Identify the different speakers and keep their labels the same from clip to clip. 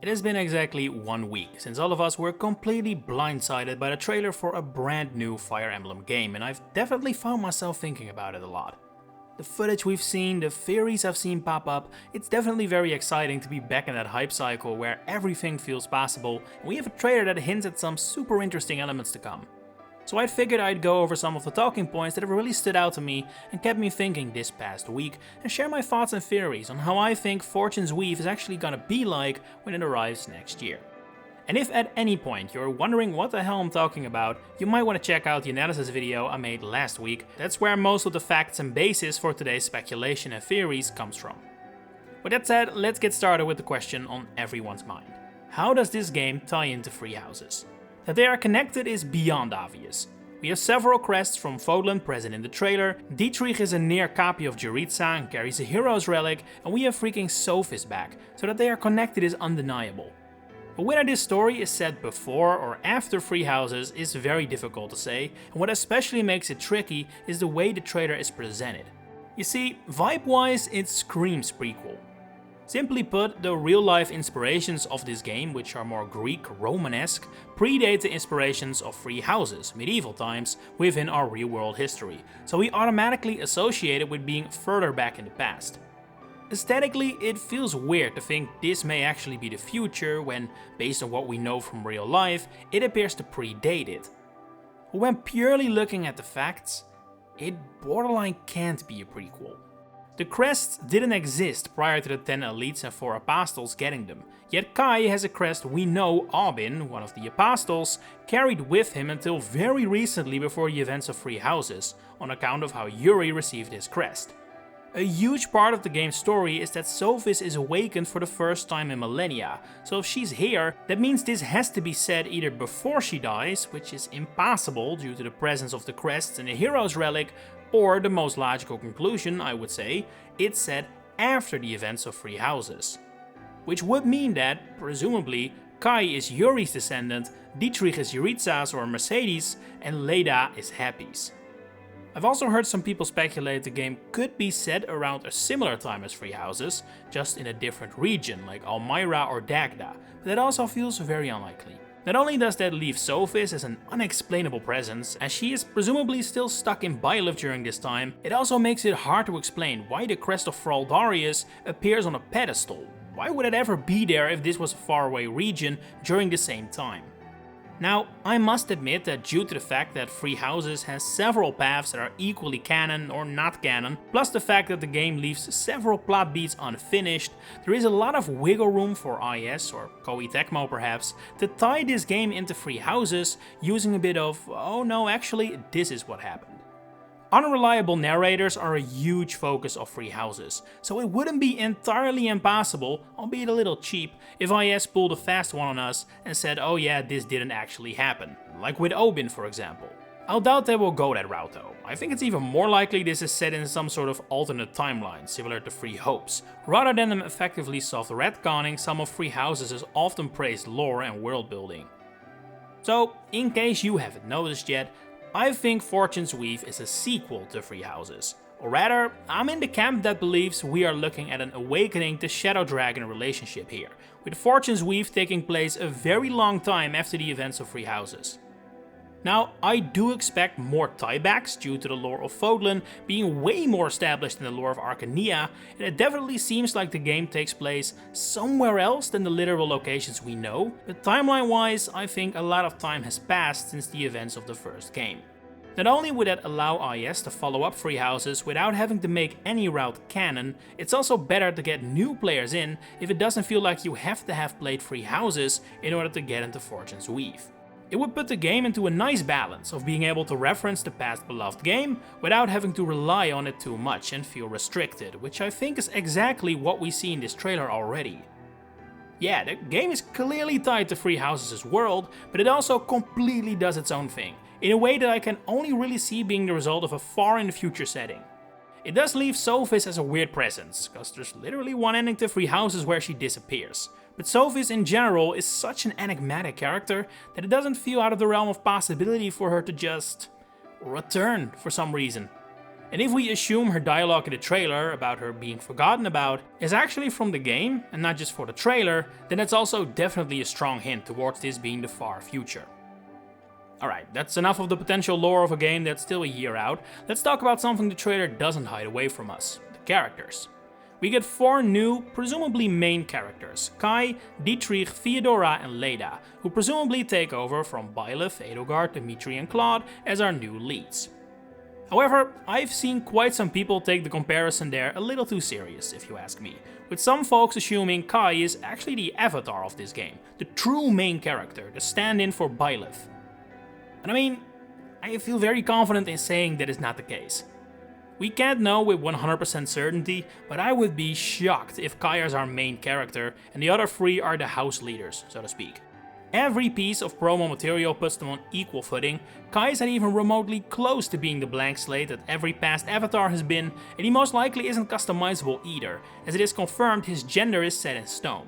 Speaker 1: It has been exactly 1 week since all of us were completely blindsided by the trailer for a brand new Fire Emblem game, and I've definitely found myself thinking about it a lot. The footage we've seen, the theories I've seen pop up, it's definitely very exciting to be back in that hype cycle where everything feels possible, and we have a trailer that hints at some super interesting elements to come. So I figured I'd go over some of the talking points that have really stood out to me and kept me thinking this past week, and share my thoughts and theories on how I think Fortune's Weave is actually gonna be like when it arrives next year. And if at any point you're wondering what the hell I'm talking about, you might want to check out the analysis video I made last week. That's where most of the facts and basis for today's speculation and theories comes from. With that said, let's get started with the question on everyone's mind. How does this game tie into Three Houses? That they are connected is beyond obvious. We have several crests from Fodlan present in the trailer, Dietrich is a near copy of Jeritza and carries a hero's relic, and we have freaking Sophis back, so that they are connected is undeniable. But whether this story is set before or after Three Houses is very difficult to say, and what especially makes it tricky is the way the trailer is presented. You see, vibe-wise it screams prequel. Simply put, the real-life inspirations of this game, which are more Greek-Romanesque, predate the inspirations of Three Houses, medieval times, within our real-world history, so we automatically associate it with being further back in the past. Aesthetically, it feels weird to think this may actually be the future when, based on what we know from real life, it appears to predate it. But when purely looking at the facts, it borderline can't be a prequel. The crests didn't exist prior to the 10 elites and 4 apostles getting them, yet Kai has a crest we know Aubin, one of the apostles, carried with him until very recently before the events of Three Houses, on account of how Yuri received his crest. A huge part of the game's story is that Sophis is awakened for the first time in millennia, so if she's here, that means this has to be said either before she dies, which is impossible due to the presence of the crests and the hero's relic, or the most logical conclusion, I would say, it's said after the events of Three Houses. Which would mean that, presumably, Kai is Yuri's descendant, Dietrich is Jeritza's or Mercedes, and Leda is Happy's. I've also heard some people speculate the game could be set around a similar time as Three Houses, just in a different region, like Almyra or Dagda, but that also feels very unlikely. Not only does that leave Sophis as an unexplainable presence, as she is presumably still stuck in Byleth during this time, it also makes it hard to explain why the crest of Thraldarius appears on a pedestal. Why would it ever be there if this was a faraway region during the same time? Now, I must admit that due to the fact that Three Houses has several paths that are equally canon or not canon, plus the fact that the game leaves several plot beats unfinished, there is a lot of wiggle room for IS, or Koei Tecmo perhaps, to tie this game into Three Houses using a bit of, oh no, actually, this is what happened. Unreliable narrators are a huge focus of Three Houses, so it wouldn't be entirely impossible, albeit a little cheap, if IS pulled a fast one on us and said oh yeah, this didn't actually happen, like with Aubin for example. I'll doubt they will go that route though. I think it's even more likely this is set in some sort of alternate timeline, similar to Three Hopes, rather than them effectively soft retconning some of Three Houses' often praised lore and world building. So, in case you haven't noticed yet, I think Fortune's Weave is a sequel to Three Houses. Or rather, I'm in the camp that believes we are looking at an awakening to Shadow Dragon relationship here, with Fortune's Weave taking place a very long time after the events of Three Houses. Now, I do expect more tiebacks due to the lore of Fodlan being way more established than the lore of Arcania, and it definitely seems like the game takes place somewhere else than the literal locations we know, but timeline-wise, I think a lot of time has passed since the events of the first game. Not only would that allow IS to follow up Three Houses without having to make any route canon, it's also better to get new players in if it doesn't feel like you have to have played Three Houses in order to get into Fortune's Weave. It would put the game into a nice balance of being able to reference the past beloved game without having to rely on it too much and feel restricted, which I think is exactly what we see in this trailer already. Yeah, the game is clearly tied to Three Houses' world, but it also completely does its own thing, in a way that I can only really see being the result of a far in the future setting. It does leave Sophis as a weird presence, cause there's literally one ending to Three Houses where she disappears. But Sophis in general is such an enigmatic character that it doesn't feel out of the realm of possibility for her to just return for some reason. And if we assume her dialogue in the trailer about her being forgotten about is actually from the game and not just for the trailer, then that's also definitely a strong hint towards this being the far future. Alright, that's enough of the potential lore of a game that's still a year out. Let's talk about something the trailer doesn't hide away from us: the characters. We get 4 new, presumably main characters: Kai, Dietrich, Theodora and Leda, who presumably take over from Byleth, Edelgard, Dimitri and Claude as our new leads. However, I've seen quite some people take the comparison there a little too serious, if you ask me, with some folks assuming Kai is actually the avatar of this game, the true main character, the stand-in for Byleth. And I mean, I feel very confident in saying that is not the case. We can't know with 100% certainty, but I would be shocked if Kai is our main character and the other 3 are the house leaders, so to speak. Every piece of promo material puts them on equal footing. Kai isn't even remotely close to being the blank slate that every past avatar has been, and he most likely isn't customizable either, as it is confirmed his gender is set in stone.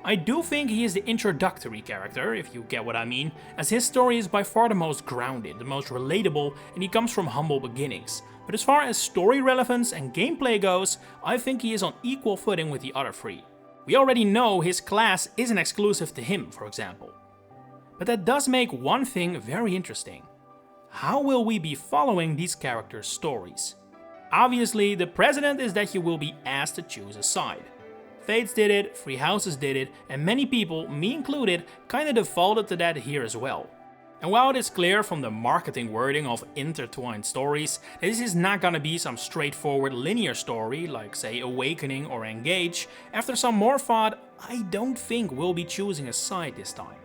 Speaker 1: I do think he is the introductory character, if you get what I mean, as his story is by far the most grounded, the most relatable, and he comes from humble beginnings. But as far as story relevance and gameplay goes, I think he is on equal footing with the other 3. We already know his class isn't exclusive to him, for example. But that does make one thing very interesting. How will we be following these characters' stories? Obviously, the precedent is that you will be asked to choose a side. Fates did it, Free Houses did it, and many people, me included, kinda defaulted to that here as well. And while it is clear from the marketing wording of intertwined stories that this is not gonna be some straightforward linear story like say Awakening or Engage, after some more thought, I don't think we'll be choosing a side this time.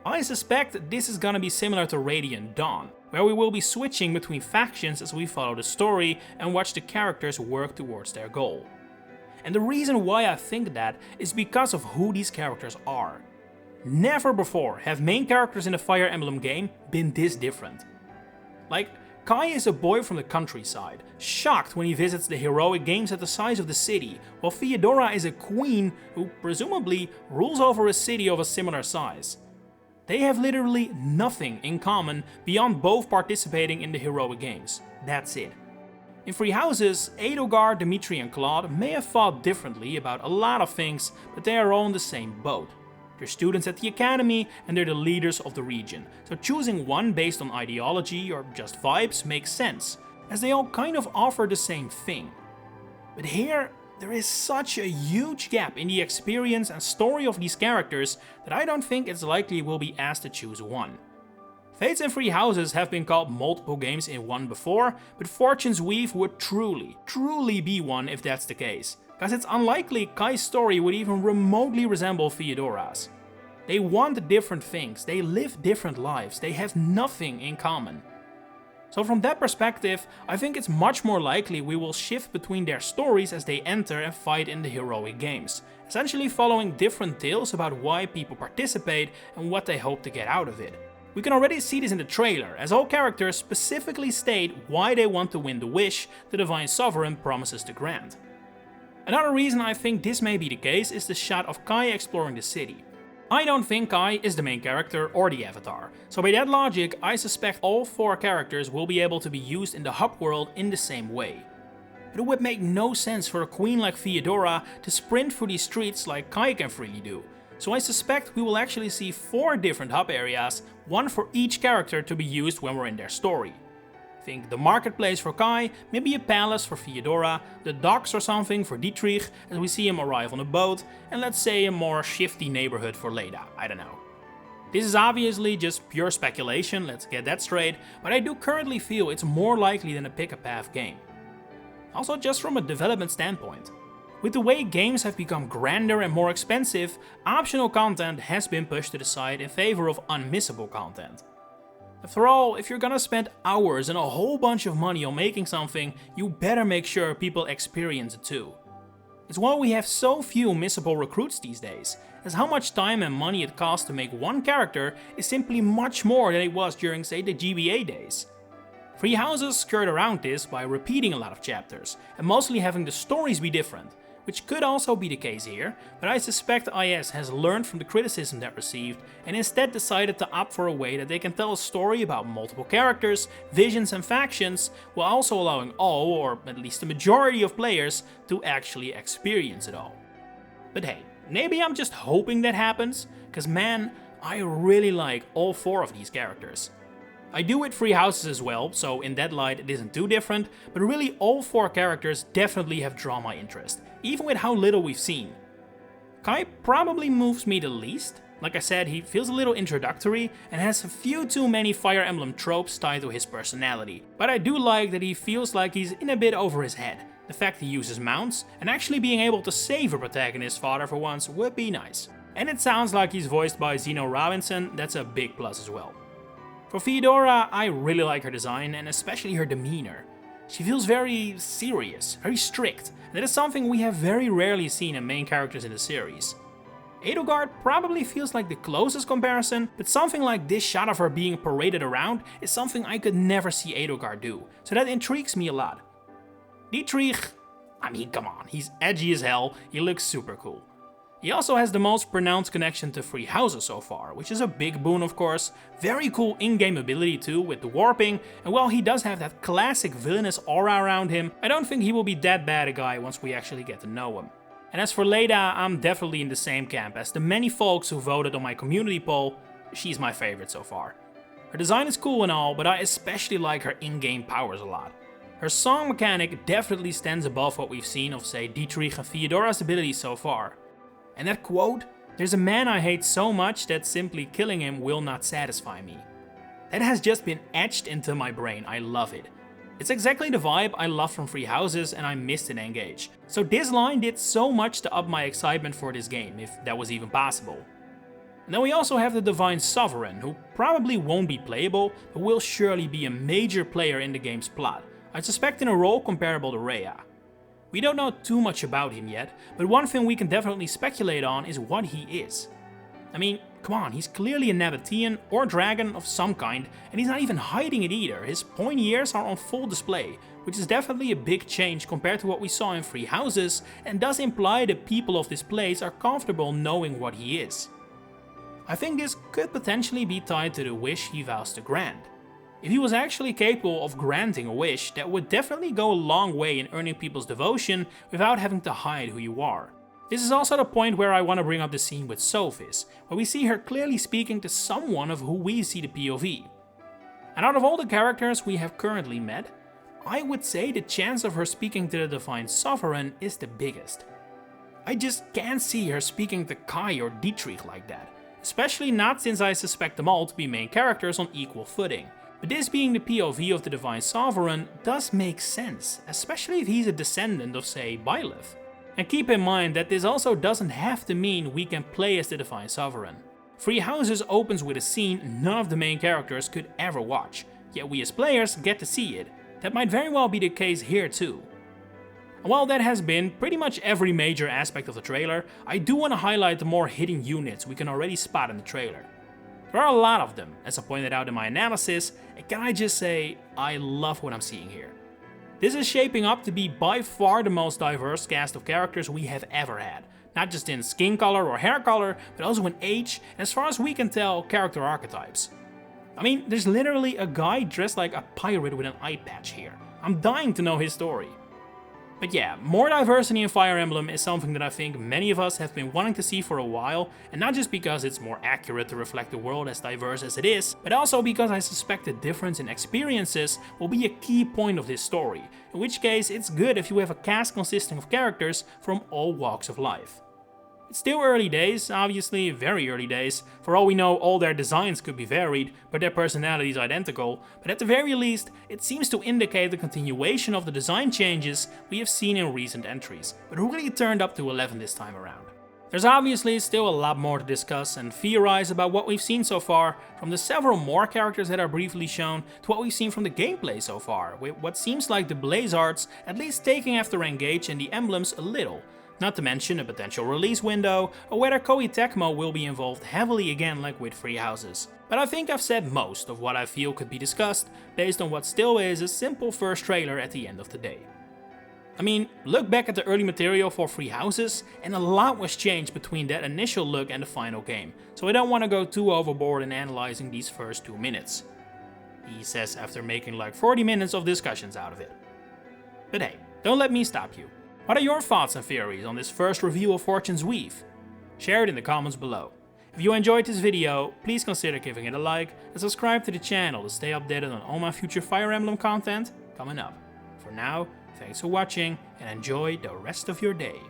Speaker 1: I suspect this is gonna be similar to Radiant Dawn, where we will be switching between factions as we follow the story and watch the characters work towards their goal. And the reason why I think that is because of who these characters are. Never before have main characters in a Fire Emblem game been this different. Like, Kai is a boy from the countryside, shocked when he visits the heroic games at the size of the city, while Theodora is a queen who presumably rules over a city of a similar size. They have literally nothing in common beyond both participating in the heroic games. That's it. In Free Houses, Edelgard, Dimitri and Claude may have thought differently about a lot of things, but they are all in the same boat. They're students at the academy and they're the leaders of the region, so choosing one based on ideology or just vibes makes sense, as they all kind of offer the same thing. But here, there is such a huge gap in the experience and story of these characters that I don't think it's likely we'll be asked to choose one. Fates and Free Houses have been called multiple games in one before, but Fortune's Weave would truly be one if that's the case. Cause it's unlikely Kai's story would even remotely resemble Theodora's. They want different things, they live different lives, they have nothing in common. So from that perspective, I think it's much more likely we will shift between their stories as they enter and fight in the heroic games, essentially following different tales about why people participate and what they hope to get out of it. We can already see this in the trailer, as all characters specifically state why they want to win the wish the Divine Sovereign promises to grant. Another reason I think this may be the case is the shot of Kai exploring the city. I don't think Kai is the main character or the avatar, so by that logic I suspect all 4 characters will be able to be used in the hub world in the same way. But it would make no sense for a queen like Theodora to sprint through these streets like Kai can freely do, so I suspect we will actually see 4 different hub areas, one for each character to be used when we're in their story. Think the marketplace for Kai, maybe a palace for Theodora, the docks or something for Dietrich as we see him arrive on a boat, and let's say a more shifty neighborhood for Leda, I don't know. This is obviously just pure speculation, let's get that straight, but I do currently feel it's more likely than a pick-a-path game. Also just from a development standpoint. With the way games have become grander and more expensive, optional content has been pushed to the side in favor of unmissable content. After all, if you're gonna spend hours and a whole bunch of money on making something, you better make sure people experience it too. It's why we have so few missable recruits these days, as how much time and money it costs to make one character is simply much more than it was during, say, the GBA days. Free Houses skirt around this by repeating a lot of chapters, and mostly having the stories be different, which could also be the case here, but I suspect IS has learned from the criticism that received and instead decided to opt for a way that they can tell a story about multiple characters, visions and factions, while also allowing all, or at least the majority of players, to actually experience it all. But hey, maybe I'm just hoping that happens, cause man, I really like all 4 of these characters. I do with Free Houses as well, so in that light it isn't too different, but really all 4 characters definitely have drawn my interest, even with how little we've seen. Kai probably moves me the least. Like I said, he feels a little introductory and has a few too many Fire Emblem tropes tied to his personality, but I do like that he feels like he's in a bit over his head. The fact he uses mounts, and actually being able to save a protagonist's father for once would be nice. And it sounds like he's voiced by Zeno Robinson, that's a big plus as well. For Theodora, I really like her design and especially her demeanor. She feels very serious, very strict, and that is something we have very rarely seen in main characters in the series. Edelgard probably feels like the closest comparison, but something like this shot of her being paraded around is something I could never see Edelgard do, so that intrigues me a lot. Dietrich, I mean come on, he's edgy as hell, he looks super cool. He also has the most pronounced connection to Free Houses so far, which is a big boon of course. Very cool in-game ability too, with the warping, and while he does have that classic villainous aura around him, I don't think he will be that bad a guy once we actually get to know him. And as for Leda, I'm definitely in the same camp as the many folks who voted on my community poll. She's my favorite so far. Her design is cool and all, but I especially like her in-game powers a lot. Her song mechanic definitely stands above what we've seen of say Dietrich and Theodora's abilities so far. And that quote, "There's a man I hate so much that simply killing him will not satisfy me." That has just been etched into my brain, I love it. It's exactly the vibe I love from Free Houses and I missed in Engage. So this line did so much to up my excitement for this game, if that was even possible. And then we also have the Divine Sovereign, who probably won't be playable, but will surely be a major player in the game's plot. I suspect in a role comparable to Rhea. We don't know too much about him yet, but one thing we can definitely speculate on is what he is. I mean, come on, he's clearly a Nabatean or dragon of some kind, and he's not even hiding it either. His pointy ears are on full display, which is definitely a big change compared to what we saw in Free Houses, and does imply the people of this place are comfortable knowing what he is. I think this could potentially be tied to the wish he vows to grant. If he was actually capable of granting a wish, that would definitely go a long way in earning people's devotion without having to hide who you are. This is also the point where I want to bring up the scene with Sophis, where we see her clearly speaking to someone of who we see the POV. And out of all the characters we have currently met, I would say the chance of her speaking to the Divine Sovereign is the biggest. I just can't see her speaking to Kai or Dietrich like that, especially not since I suspect them all to be main characters on equal footing. But this being the POV of the Divine Sovereign does make sense, especially if he's a descendant of say Byleth. And keep in mind that this also doesn't have to mean we can play as the Divine Sovereign. Free Houses opens with a scene none of the main characters could ever watch, yet we as players get to see it. That might very well be the case here too. And while that has been pretty much every major aspect of the trailer, I do want to highlight the more hidden units we can already spot in the trailer. There are a lot of them, as I pointed out in my analysis, and can I just say, I love what I'm seeing here. This is shaping up to be by far the most diverse cast of characters we have ever had. Not just in skin color or hair color, but also in age, and as far as we can tell, character archetypes. I mean, there's literally a guy dressed like a pirate with an eye patch here. I'm dying to know his story. But yeah, more diversity in Fire Emblem is something that I think many of us have been wanting to see for a while, and not just because it's more accurate to reflect the world as diverse as it is, but also because I suspect the difference in experiences will be a key point of this story, in which case it's good if you have a cast consisting of characters from all walks of life. It's still early days, obviously very early days. For all we know, all their designs could be varied, but their personalities identical, but at the very least, it seems to indicate the continuation of the design changes we have seen in recent entries, but who really turned up to 11 this time around. There's obviously still a lot more to discuss and theorize about what we've seen so far, from the several more characters that are briefly shown to what we've seen from the gameplay so far, with what seems like the Blaze arts at least taking after Engage and the emblems a little. Not to mention a potential release window, or whether Koei Tecmo will be involved heavily again like with Free Houses. But I think I've said most of what I feel could be discussed, based on what still is a simple first trailer at the end of the day. I mean, look back at the early material for Free Houses, and a lot was changed between that initial look and the final game, so I don't want to go too overboard in analyzing these first 2 minutes. He says after making like 40 minutes of discussions out of it. But hey, don't let me stop you. What are your thoughts and theories on this first review of Fortune's Weave? Share it in the comments below. If you enjoyed this video, please consider giving it a like and subscribe to the channel to stay updated on all my future Fire Emblem content coming up. For now, thanks for watching and enjoy the rest of your day.